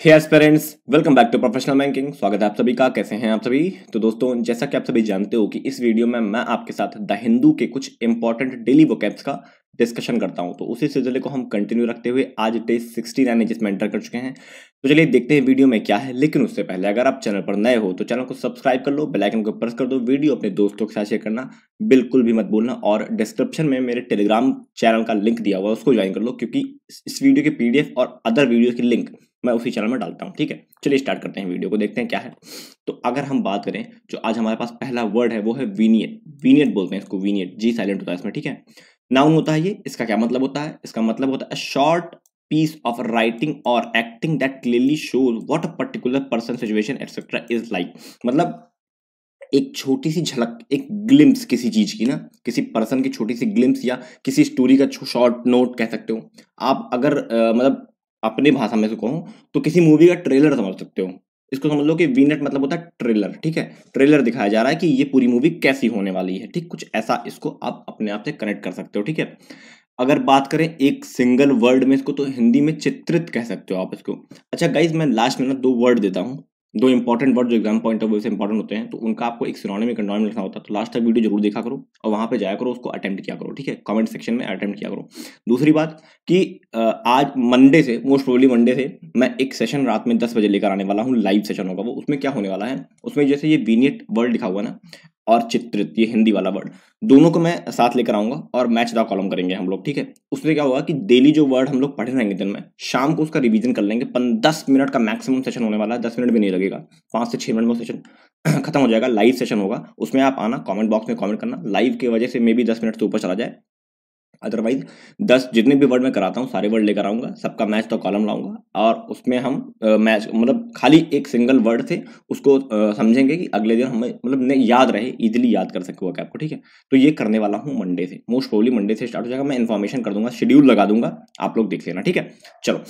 Hey aspirants, welcome back to professional banking. स्वागत है आप सभी का। कैसे हैं आप सभी? तो दोस्तों, जैसा कि आप सभी जानते हो कि इस वीडियो में मैं आपके साथ द हिंदू के कुछ इंपॉर्टेंट डेली वोकैब्स का डिस्कशन करता हूं। तो उसी सिलसिले को हम कंटिन्यू रखते हुए आज डे 69 जिसमें एंटर कर चुके हैं। तो चलिए देखते हैं वीडियो में क्या है। लेकिन उससे पहले अगर आप चैनल पर नए हो तो चैनल को सब्सक्राइब कर लो, बेल आइकन को प्रेस कर दो, वीडियो अपने दोस्तों के साथ शेयर करना बिल्कुल भी मत भूलना, और डिस्क्रिप्शन में मेरे टेलीग्राम चैनल का लिंक दिया हुआ है, उसको ज्वाइन कर लो, क्योंकि इस वीडियो के पीडीएफ और अदर वीडियो की लिंक मैं उसी चैनल में डालता हूँ। ठीक है, चलिए स्टार्ट करते हैं वीडियो को, देखते हैं क्या है। तो अगर हम बात करें, जो आज हमारे पास पहला वर्ड है वो है वीनियट। वीनियट बोलते हैं इसको, वीनियट, जी साइलेंट होता है इसमें। ठीक है, नाउन होता है ये। इसका क्या मतलब होता है? इसका मतलब होता है शॉर्ट पीस ऑफ राइटिंग और acting that clearly shows what a particular person, situation etcetera is like. मतलब एक छोटी सी झलक, एक ग्लिम्स किसी चीज की ना, किसी पर्सन की छोटी सी ग्लिम्स, या किसी स्टोरी का शॉर्ट नोट कह सकते हो आप। अगर मतलब अपनी भाषा में से कहूँ तो किसी मूवी का ट्रेलर समझ सकते हो। इसको समझ लो कि वीनेट मतलब होता है ट्रेलर। ठीक है, ट्रेलर दिखाया जा रहा है कि ये पूरी मूवी कैसी होने वाली है। ठीक, कुछ ऐसा इसको आप अपने आप से कनेक्ट कर सकते हो। ठीक है, अगर बात करें एक सिंगल वर्ड में इसको, तो हिंदी में चित्रित कह सकते हो आप इसको। अच्छा गाइज, मैं लास्ट में ना दो वर्ड देता हूँ, दो इंपॉर्टेंट वर्ड जो एग्जाम पॉइंट ऑफ व्यू से इंपॉर्टेंट होते हैं, तो उनका आपको एक सिनोनिम एक एंटोनिम लिखना होता है। तो लास्ट तक वीडियो जरूर देखा करो और वहां पे जाया करो, उसको अटेम्प्ट किया करो। ठीक है, कमेंट सेक्शन में अटेम्प्ट किया करो। दूसरी बात कि आज मंडे से, मोस्ट प्रोबेबली मंडे से मैं एक सेशन रात में 10 बजे लेकर आने वाला हूँ। लाइव सेशन होगा वो। उसमें क्या होने वाला है, उसमें जैसे ये वीनियट वर्ड लिखा हुआ ना, और चित्रित, ये हिंदी वाला वर्ड, दोनों को मैं साथ लेकर आऊंगा और मैच द कॉलम करेंगे हम लोग। ठीक है, उसमें क्या होगा कि डेली जो वर्ड हम लोग पढ़े रहेंगे दिन में, शाम को उसका रिवीजन कर लेंगे। 10 मिनट का मैक्सिमम सेशन होने वाला है, 10 मिनट भी नहीं लगेगा, 5 से 6 मिनट में सेशन खत्म हो जाएगा। लाइव सेशन होगा, उसमें आप आना, कमेंट बॉक्स में कमेंट करना। लाइव की वजह से मे बी 10 मिनट से ऊपर चला जाए, अदरवाइज 10 जितने भी वर्ड मैं कराता हूँ सारे वर्ड लेकर आऊंगा, सबका मैच तो कॉलम लाऊंगा, और उसमें हम मैच मतलब खाली एक सिंगल वर्ड से उसको समझेंगे कि अगले दिन हमें मतलब याद रहे, इजीली याद कर सके वो आपको। ठीक है, तो ये करने वाला हूँ मंडे से, मोस्ट प्रोबेबली मंडे से स्टार्ट हो जाएगा। मैं इन्फॉर्मेशन कर दूंगा, शेड्यूल लगा दूंगा, आप लोग देख लेना। ठीक है, चलो।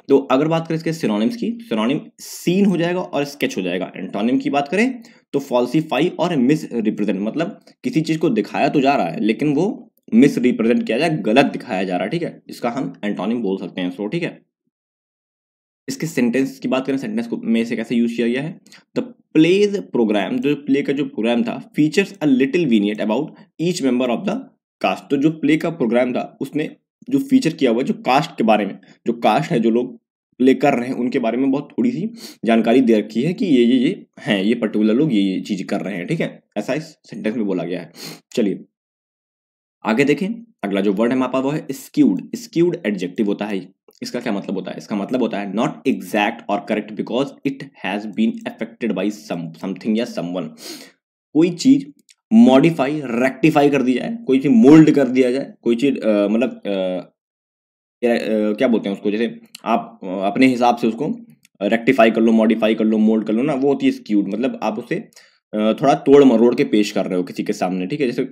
तो अगर बात करें इसके सिनोनिम्स की, सिनोनिम सीन हो जाएगा और स्केच हो जाएगा। एंटोनिम की बात करें तो फॉल्सीफाई और मिस रिप्रेजेंट, मतलब किसी चीज को दिखाया तो जा रहा है लेकिन वो मिस रिप्रेजेंट किया जाए, गलत दिखाया जा रहा है। ठीक है, इसका हम एंटोनिम बोल सकते हैं इसको। ठीक है, इसके सेंटेंस की बात करें, सेंटेंस को में से कैसे यूज किया गया है। द प्लेज प्रोग्राम, जो प्ले का जो प्रोग्राम था, features a little vignette about each member of the cast. तो जो प्ले का प्रोग्राम था उसने जो फीचर किया हुआ है, जो कास्ट के बारे में, जो कास्ट है जो लोग प्ले कर रहे हैं उनके बारे में बहुत थोड़ी सी जानकारी दे रखी है कि ये हैं, ये पर्टिकुलर लोग ये चीज कर रहे हैं। ठीक है, ऐसा इस सेंटेंस में बोला गया है। चलिए आगे देखें, अगला जो वर्ड है हमारे पास वो है स्क्यूड। स्क्यूड एडजेक्टिव होता है। इसका क्या मतलब होता है? इसका मतलब होता है नॉट एग्जैक्ट और correct because it has been affected by something या समवन। कोई चीज मॉडिफाई, रेक्टिफाई कर दी जाए, कोई चीज मोल्ड कर दिया जाए, कोई चीज मतलब क्या बोलते हैं उसको, जैसे आप अपने हिसाब से उसको रेक्टिफाई कर लो, मॉडिफाई कर लो, मोल्ड कर लो ना, वो होती है स्क्यूड। मतलब आप उसे थोड़ा तोड़ मरोड़ के पेश कर रहे हो किसी के सामने। ठीक है, जैसे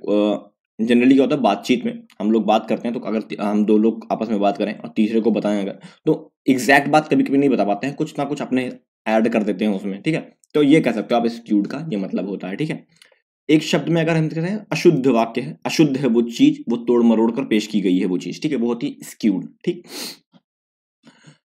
जनरली क्या होता है, बातचीत में हम लोग बात करते हैं, तो अगर हम दो लोग आपस में बात करें और तीसरे को बताएं अगर, तो एग्जैक्ट बात कभी कभी नहीं बता पाते हैं, कुछ ना कुछ अपने ऐड कर देते हैं उसमें। ठीक है, तो ये कह सकते हो आप स्क्यूड का ये मतलब होता है। ठीक है, एक शब्द में अगर हम कहते हैं अशुद्ध वाक्य है, अशुद्ध है वो चीज, वो तोड़ मरोड़ कर पेश की गई है वो चीज। ठीक है, वो होती है स्क्यूड। ठीक,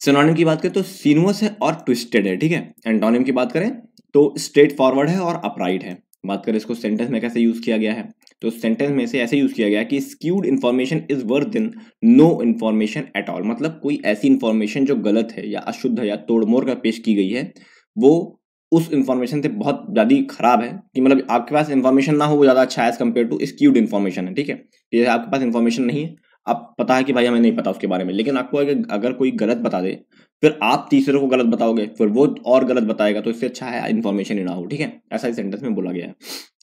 सिनोनिम की बात करें तो सिनुअस है और ट्विस्टेड है। ठीक है, एंटोनिम की बात करें तो स्ट्रेट फॉरवर्ड है और अपराइट है। बात करें इसको सेंटेंस में कैसे यूज किया गया है, तो सेंटेंस में से ऐसे यूज किया गया है कि skewed information is worth than no information at all. मतलब कोई ऐसी इंफॉर्मेशन जो गलत है या अशुद्ध है या तोड़मोड़ कर पेश की गई है, वो उस इंफॉर्मेशन से बहुत ज्यादा खराब है, कि मतलब आपके पास इंफॉर्मेशन ना हो वो ज्यादा अच्छा है as compared to skewed information है। ठीक है, जैसे आपके पास इंफॉर्मेशन नहीं है, आप पता है कि भाई हमें नहीं पता उसके बारे में, लेकिन आपको अगर कोई गलत बता दे, फिर आप तीसरे को गलत बताओगे, फिर वो और गलत बताएगा, तो इससे अच्छा है इन्फॉर्मेशन ही ना हो। ठीक है, ऐसा ही सेंटेंस में बोला गया है।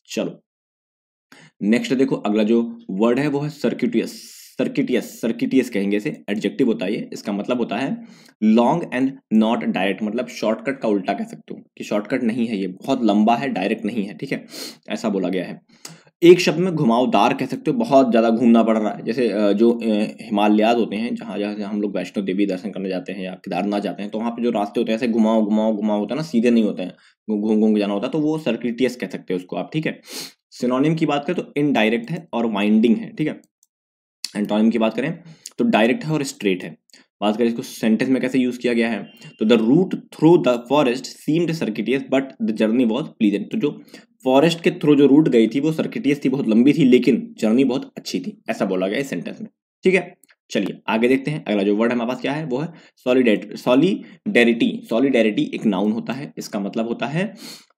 चलो नेक्स्ट देखो, अगला जो वर्ड है वो है सर्क्यूटियस। सर्किटियस, सर्किटियस कहेंगे इसे, एडजेक्टिव होता है ये। इसका मतलब होता है लॉन्ग एंड नॉट डायरेक्ट, मतलब शॉर्टकट का उल्टा कह सकते हो कि शॉर्टकट नहीं है, ये बहुत लंबा है, डायरेक्ट नहीं है। ठीक है, ऐसा बोला गया है। एक शब्द में घुमावदार कह सकते हो, बहुत ज्यादा घूमना पड़ रहा है। जैसे जो हिमालयाज होते हैं, जहाँ जहाँ हम लोग वैष्णो देवी दर्शन करने जाते हैं या केदारनाथ जाते हैं, तो वहाँ पे जो रास्ते होते हैं ऐसे घुमाओ घुमाओ घुमाओ होता है ना, सीधे नहीं होते हैं, घूम घूम के जाना होता है, तो वो सर्किटियस कह सकते हैं उसको आप। ठीक है, सिनोनिम की बात करें तो इनडायरेक्ट है और वाइंडिंग है। ठीक है, एंटोनिम की बात करें तो डायरेक्ट है और स्ट्रेट है। बात करें इसको सेंटेंस में कैसे यूज किया गया है, तो the route through the forest seemed circuitous but the journey was pleasant. तो जो फॉरेस्ट के थ्रू जो रूट गई थी वो सर्किटियस थी, बहुत लंबी थी, लेकिन जर्नी बहुत अच्छी थी, ऐसा बोला गया इस सेंटेंस में। ठीक है, चलिए आगे देखते हैं। अगला जो वर्ड हमारे पास क्या है वो है सॉलिडेरिटी। सॉलिडेरिटी एक नाउन होता है, इसका मतलब होता है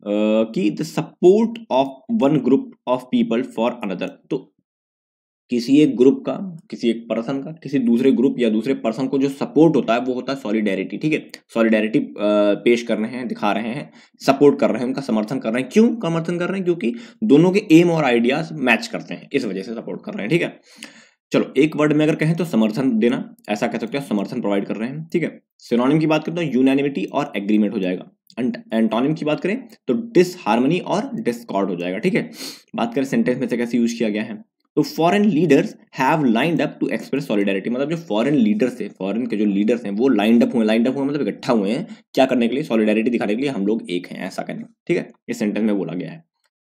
कि the support of one group of people for another. तो किसी एक ग्रुप का, किसी एक पर्सन का किसी दूसरे ग्रुप या दूसरे पर्सन को जो सपोर्ट होता है वो होता है सॉलिडेरिटी। ठीक है, सॉलिडेरिटी पेश कर रहे हैं, दिखा रहे हैं, सपोर्ट कर रहे हैं, उनका समर्थन कर रहे हैं। क्यों समर्थन कर रहे हैं? क्योंकि दोनों के एम और आइडियाज मैच करते हैं, इस वजह से सपोर्ट कर रहे हैं। ठीक है, चलो एक वर्ड में अगर कहें तो समर्थन देना, ऐसा कह सकते हो, समर्थन प्रोवाइड कर रहे हैं। ठीक है, सिनोनिम की बात करें तो यूनानिमिटी और एग्रीमेंट हो जाएगा। एंटोनिम की बात करें तो डिसहार्मनी और डिस्कॉर्ड हो जाएगा। ठीक है, बात करें सेंटेंस में से कैसे यूज किया गया है, तो foreign leaders have lined up to express solidarity. मतलब जो फॉरेन लीडर्स है, फॉरेन के जो लीडर्स हैं वो लाइंड अप हुए मतलब इकट्ठा हुए हैं, क्या करने के लिए? सॉलिडारिटी दिखाने के लिए, हम लोग एक हैं, ऐसा कहने। ठीक है, इस सेंटेंस में बोला गया है।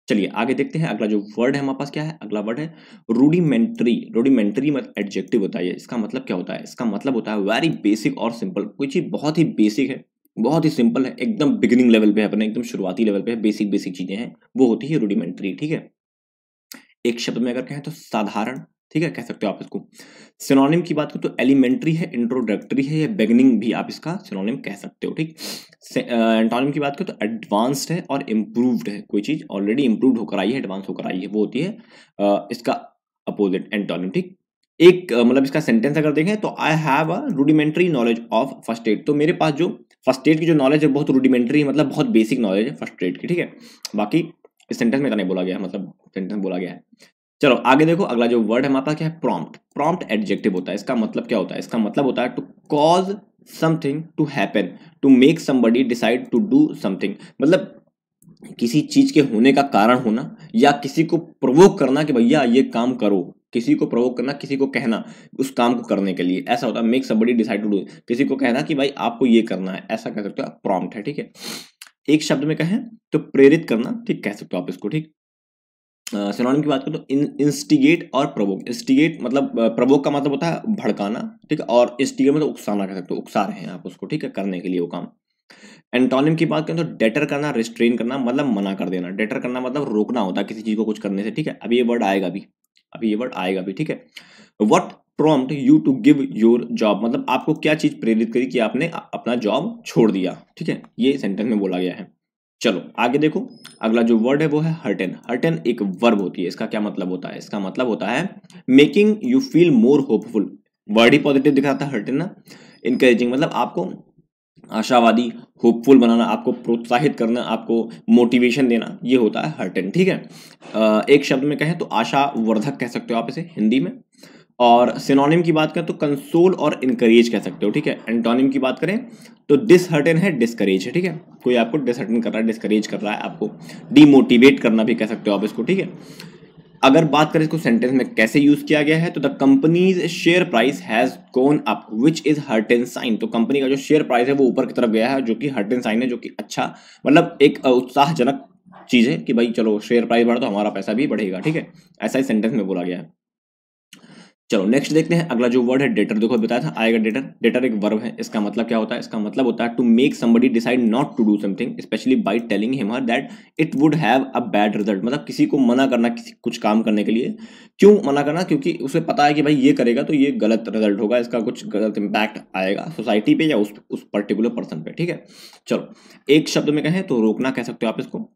चलिए आगे देखते हैं। अगला जो वर्ड है हमारे पास क्या है, अगला वर्ड है रूडिमेंट्री। रूडिमेंट्री मतलब एडजेक्टिव होता है, इसका मतलब क्या होता है? इसका मतलब होता है वेरी बेसिक और सिंपल। कोई चीज बहुत ही बेसिक है, बहुत ही सिंपल है, एकदम बिगिनिंग लेवल पे है, अपने एकदम शुरुआती लेवल पे है, बेसिक बेसिक चीजें हैं, वो होती है रूडिमेंट्री। ठीक है, एक शब्द में अगर कहें तो साधारण। ठीक है, कह सकते हो आप इसको। सिनोनिम की बात करें तो एलिमेंट्री है, इंट्रोडक्टरी है, या बिगिनिंग भी आप इसका सिनोनिम कह सकते हो। ठीक, एंटोनिम की बात करें तो एडवांस्ड है और इम्प्रूव्ड है। कोई चीज ऑलरेडी इम्प्रूव्ड होकर आई है, एडवांस होकर आई है, वो होती है इसका अपोजिट, एंटोनिम। ठीक, एक मतलब इसका सेंटेंस अगर देखें तो I have a rudimentary knowledge of first aid. तो मेरे पास जो फर्स्ट एड की जो नॉलेज है बहुत रूडिमेंट्री है, मतलब बहुत बेसिक नॉलेज है फर्स्ट एड की। ठीक है, बाकी इस सेंटेंस में नहीं बोला गया, मतलब सेंटेंस बोला गया है। चलो आगे देखो, अगला जो वर्ड है हमारे पास क्या है, प्रॉम्प्ट। प्रॉम्प्ट एडजेक्टिव होता है, इसका मतलब क्या होता है? इसका मतलब होता है to cause something to happen, to make somebody decide to do something. मतलब किसी चीज के होने का कारण होना, या किसी को प्रोवोक करना कि भैया ये काम करो, किसी को प्रोवोक करना, किसी को कहना उस काम को करने के लिए, ऐसा होता है make somebody decide to do. किसी को कहना कि भाई आपको ये करना है, ऐसा कह सकते हो आप, प्रॉम्प्ट है। ठीक है, एक शब्द में कहें तो प्रेरित करना, ठीक कह सकते हो आप इसको। ठीक, सिनोनिम की बात करें तो इंस्टिगेट और प्रोवोक। इंस्टिगेट मतलब प्रोवोक का मतलब होता है भड़काना, ठीक है, और इंस्टिगेट मतलब उकसाना कह सकते हो, उकसा रहे हैं आप उसको, ठीक है, करने के लिए वो काम। एंटोनिम की बात करें तो डेटर करना, रिस्ट्रेन करना, मतलब मना कर देना। डेटर करना मतलब रोकना होता है किसी चीज को कुछ करने से। ठीक है, अभी ये वर्ड आएगा भी, अभी ये वर्ड आएगा भी। ठीक है, what prompt you to give your job, मतलब आपको क्या चीज प्रेरित करी कि आपने अपना जॉब छोड़ दिया। ठीक है, ये सेंटेंस में बोला गया है। चलो आगे देखो, अगला जो वर्ड है वो है हर्टन। हर्टन एक वर्ब होती है, इसका क्या मतलब होता है? इसका मतलब होता है making you feel more hopeful. Word he positive दिखाता है हर्टन ना। इनकरेजिंग मतलब आपको आशावादी, होपफुल बनाना, आपको प्रोत्साहित करना, आपको मोटिवेशन देना, ये होता है हर्टन। ठीक है, एक शब्द में कहें तो आशावर्धक कह सकते हो आप इसे हिंदी में। और सिनोनिम की बात करें तो कंसोल और इनकरेज कह सकते हो। ठीक है, एंटोनिम की बात करें तो डिसहर्टन है, डिस्करेज है। ठीक है, कोई आपको डिसहर्टन कर रहा है, डिस्करेज कर रहा है, आपको डिमोटिवेट करना भी कह सकते हो आप इसको। ठीक है, अगर बात करें इसको सेंटेंस में कैसे यूज किया गया है, तो the companies share price has gone up which is heartening sign. तो कंपनी का जो शेयर प्राइस है वो ऊपर की तरफ गया है, जो कि हर्टन साइन है, जो कि अच्छा मतलब एक उत्साहजनक चीज है कि भाई चलो शेयर प्राइस बढ़ा तो हमारा पैसा भी बढ़ेगा। ठीक है, ऐसा ही सेंटेंस में बोला गया है। चलो नेक्स्ट देखते हैं, अगला जो वर्ड है डेटर। देखो बताया था आएगा डेटर। डेटर एक वर्ब है, इसका मतलब क्या होता है? इसका मतलब होता है to make somebody decide not to do something specially by telling him her that it would have a bad result. मतलब किसी को मना करना किसी कुछ काम करने के लिए। क्यों मना करना? क्योंकि उसे पता है कि भाई ये करेगा तो ये गलत रिजल्ट होगा, इसका कुछ गलत इंपैक्ट आएगा सोसाइटी पे या उस पर्टिकुलर पर्सन पे। ठीक है, चलो एक शब्द में कहें तो रोकना कह सकते हो आप इसको।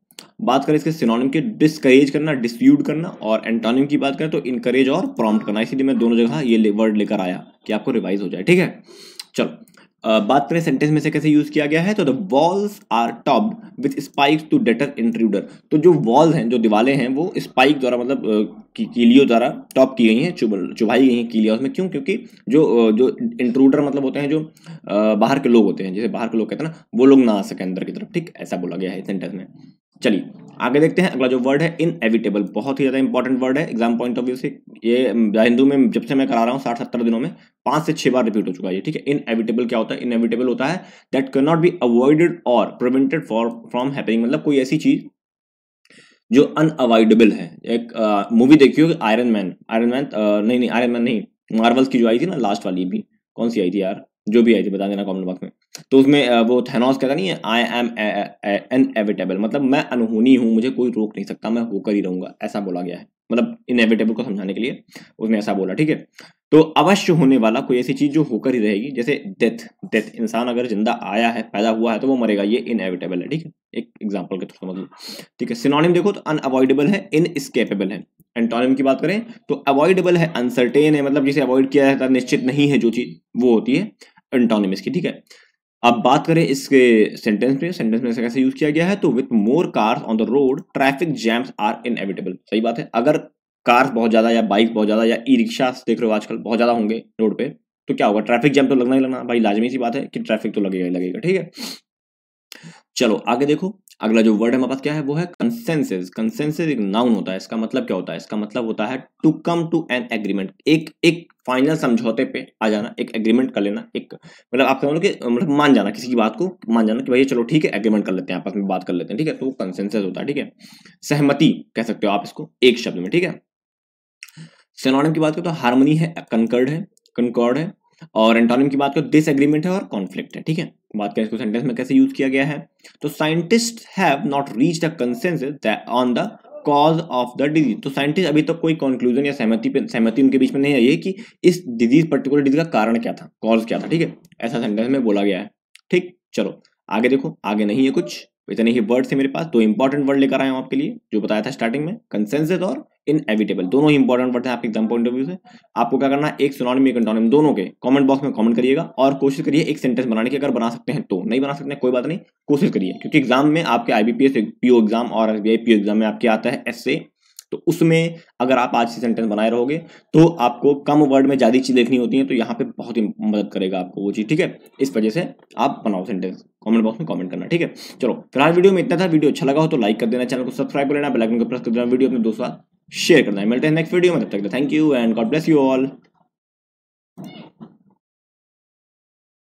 बात करें इसके सिनोनिम की, डिस्करेज करना, डिस्प्यूट करना, और एंटोनिम की बात करें तो इनकरेज और प्रॉम्प्ट करना। इसीलिए मैं दोनों जगह ये वर्ड लेकर आया कि आपको रिवाइज हो जाए। ठीक है, चलो बात करें सेंटेंस में से कैसे यूज किया गया है, तो the walls are topped with spikes to deter intruder. तो जो वॉल्स हैं, जो दीवारें हैं, वो स्पाइक द्वारा मतलब कीलियों द्वारा टॉप की गई हैं, चुभाई गई हैं कीलियां उसमें। क्यों? क्योंकि जो इंट्रूडर मतलब होते हैं जो बाहर के लोग होते हैं, जैसे बाहर के लोग कहते हैं ना, वो लोग ना आ सके अंदर की तरफ। ठीक, ऐसा बोला गया है सेंटेंस में। चलिए आगे देखते हैं, अगला जो वर्ड है इनएविटेबल। बहुत ही ज्यादा इंपॉर्टेंट वर्ड है एग्जाम पॉइंट ऑफ व्यू से। ये हिंदू में जब से मैं करा रहा हूँ 60-70 दिनों में 5 से 6 बार रिपीट हो चुका है। ठीक है, इनएविटेबल क्या होता है? इनएविटेबल होता है that can not be avoided और प्रिवेंटेड फ्रॉम हैपनिंग। मतलब कोई ऐसी चीज जो अनअवॉइडेबल है। एक मूवी देखी होगी आयरन मैन, नहीं आयरन मैन नहीं, मार्वल्स की जो आई थी ना लास्ट वाली भी, कौन सी आई थी यार, जो भी आई थी बता देना कमेंट बॉक्स में। तो उसमें वो थैनोस कहता नहीं है आई एम इनएविटेबल, मतलब मैं अनहोनी हूँ, मुझे कोई रोक नहीं सकता, मैं होकर ही रहूंगा, ऐसा बोला गया है। मतलब इनएविटेबल को समझाने के लिए उसने ऐसा बोला, ठीक है। तो अवश्य होने वाला कोई ऐसी चीज जो होकर ही रहेगी, जैसे डेथ। डेथ, इंसान अगर जिंदा आया है, पैदा हुआ है तो वो मरेगा, ये इनएविटेबल है, ठीक है, एक एग्जांपल के थ्रू समझ लो, ठीक है। सिनोनिम देखो तो अनअवॉइडेबल है, इनएस्केपेबल है। एंटोनिम की बात करें तो अवॉइडेबल है, अनसर्टेन है, मतलब जिसे अवॉइड किया जाता है, निश्चित नहीं है जो चीज, वो होती है एंटोनिम इसकी, ठीक है। अब बात करें इसके सेंटेंस में इसे कैसे यूज किया गया है, तो with more cars on the road traffic jams are inevitable. सही बात है, अगर कार्स बहुत ज्यादा या बाइक बहुत ज्यादा या ई रिक्शा देख रहे हो आजकल बहुत ज्यादा होंगे रोड पे, तो क्या होगा, ट्रैफिक जैम तो लगना ही लगना भाई, लाजमी सी बात है कि ट्रैफिक तो लगेगा ही लगेगा, ठीक है। चलो आगे देखो, अगला जो वर्ड हमारे पास क्या है वो है कंसेंसस। कंसेंसस एक नाउन होता है, इसका मतलब क्या होता है, इसका मतलब होता है to come to an agreement, एक फाइनल समझौते पे आ जाना, एक एग्रीमेंट कर लेना, एक मतलब आप समझ लो कि मतलब मान जाना, किसी की बात को मान जाना कि भाई चलो ठीक है एग्रीमेंट कर लेते हैं, आपस में बात कर लेते हैं, ठीक है, तो वो कंसेंसस होता है, ठीक है। सहमति कह सकते हो आप इसको एक शब्द में, ठीक है। सिनोनिम की बात करें तो हार्मनी है, कंकॉर्ड है, और एंटोनिम की बात करें डिसएग्रीमेंट है और कॉन्फ्लिक्ट है, ठीक है। बात करें इसको सेंटेंस में कैसे यूज किया गया है, तो scientist have not reached a consensus on the cause of the disease. तो साइंटिस्ट अभी तक कोई कंक्लूजन या सहमति उनके बीच में नहीं आई है कि इस डिजीज पर्टिकुलर डिजीज का कारण क्या था, कॉज क्या था, ठीक है, ऐसा सेंटेंस में बोला गया है, ठीक। चलो आगे देखो, आगे नहीं है कुछ, इतने ही वर्ड्स है मेरे पास, दो इंपॉर्टेंट वर्ड लेकर आया हूं आपके लिए, जो बताया था स्टार्टिंग में, कंसेंसस और इनएविटेबल, दोनों ही इंपॉर्टेंट वर्ड है आपके एग्जाम पॉइंट ऑफ व्यू से। आपको क्या करना है, एक सिनोनिम एक एंटोनिम दोनों के कमेंट बॉक्स में कमेंट करिएगा, और कोशिश करिए एक सेंटेंस बनाने की, अगर बना सकते हैं तो, नहीं बना सकते हैं कोई बात नहीं, कोशिश करिए, क्योंकि एग्जाम में आपके आईबीपीएस पीओ एग्जाम और एसबीआई पीओ एग्जाम में आपके आता है एसए, तो उसमें अगर आप आज से सेंटेंस बनाए रहोगे तो आपको कम वर्ड में ज्यादा चीज देखनी होती है, तो यहाँ पे बहुत ही मदद करेगा आपको वो चीज, ठीक है। इस वजह से आप बनाओ सेंटेंस, कमेंट बॉक्स में कमेंट करना, ठीक है। चलो फिलहाल वीडियो में इतना था, वीडियो अच्छा लगा हो तो लाइक कर देना, चैनल को सब्सक्राइब कर लेना, बेल आइकन को प्रेस कर देना, वीडियो अपने दोस्तों शेयर करना है। मिलते हैं नेक्स्ट वीडियो में, तब तक thank you and God bless you all.